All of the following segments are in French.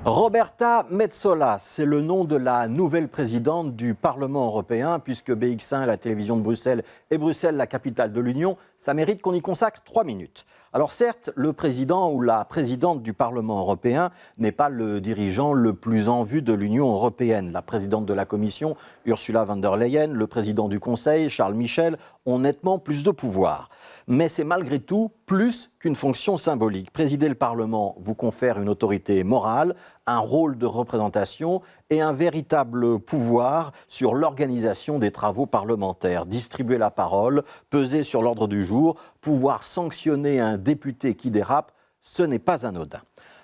Roberta Metsola, c'est le nom de la nouvelle présidente du Parlement européen, puisque BX1 est la télévision de Bruxelles et Bruxelles la capitale de l'Union, ça mérite qu'on y consacre 3 minutes. Alors certes, le président ou la présidente du Parlement européen n'est pas le dirigeant le plus en vue de l'Union européenne. La présidente de la Commission, Ursula von der Leyen, le président du Conseil, Charles Michel, ont nettement plus de pouvoir. Mais c'est malgré tout plus qu'une fonction symbolique. Présider le Parlement vous confère une autorité morale, un rôle de représentation et un véritable pouvoir sur l'organisation des travaux parlementaires. Distribuer la parole, peser sur l'ordre du jour, pouvoir sanctionner un député qui dérape, ce n'est pas anodin.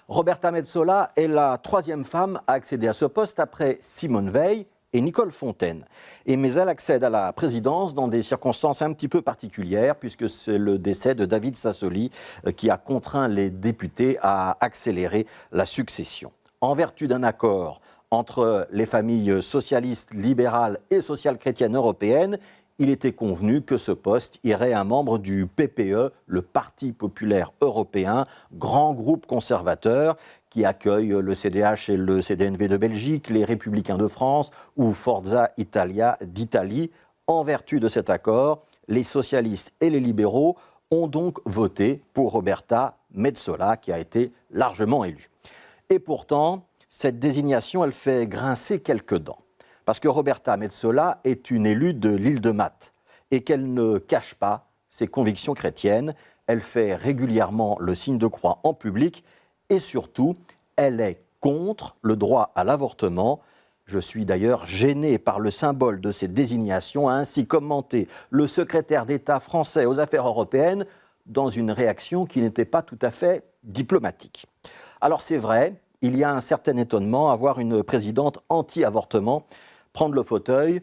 Roberta Metsola est la 3e femme à accéder à ce poste après Simone Veil et Nicole Fontaine. Mais elle accède à la présidence dans des circonstances un petit peu particulières, puisque c'est le décès de David Sassoli qui a contraint les députés à accélérer la succession. En vertu d'un accord entre les familles socialistes, libérales et social-chrétiennes européennes, il était convenu que ce poste irait à un membre du PPE, le Parti populaire européen, grand groupe conservateur qui accueille le CDH et le CDNV de Belgique, les Républicains de France ou Forza Italia d'Italie. En vertu de cet accord, les socialistes et les libéraux ont donc voté pour Roberta Metsola, qui a été largement élue. Et pourtant, cette désignation, elle fait grincer quelques dents. Parce que Roberta Metsola est une élue de l'île de Math et qu'elle ne cache pas ses convictions chrétiennes. Elle fait régulièrement le signe de croix en public et surtout, elle est contre le droit à l'avortement. Je suis d'ailleurs gêné par le symbole de ces désignations, a ainsi commenté le secrétaire d'État français aux affaires européennes dans une réaction qui n'était pas tout à fait diplomatique. Alors c'est vrai, il y a un certain étonnement à voir une présidente anti-avortement prendre le fauteuil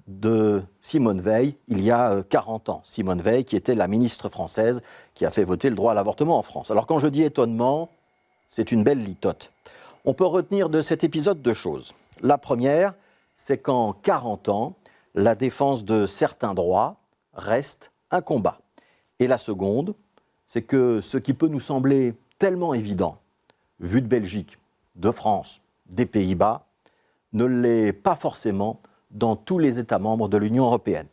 de Simone Veil il y a 40 ans. Simone Veil qui était la ministre française qui a fait voter le droit à l'avortement en France. Alors quand je dis étonnement, c'est une belle litote. On peut retenir de cet épisode 2 choses. La première, c'est qu'en 40 ans, la défense de certains droits reste un combat. Et la seconde, c'est que ce qui peut nous sembler tellement évident, vu de Belgique, de France, des Pays-Bas, ne l'est pas forcément dans tous les États membres de l'Union européenne.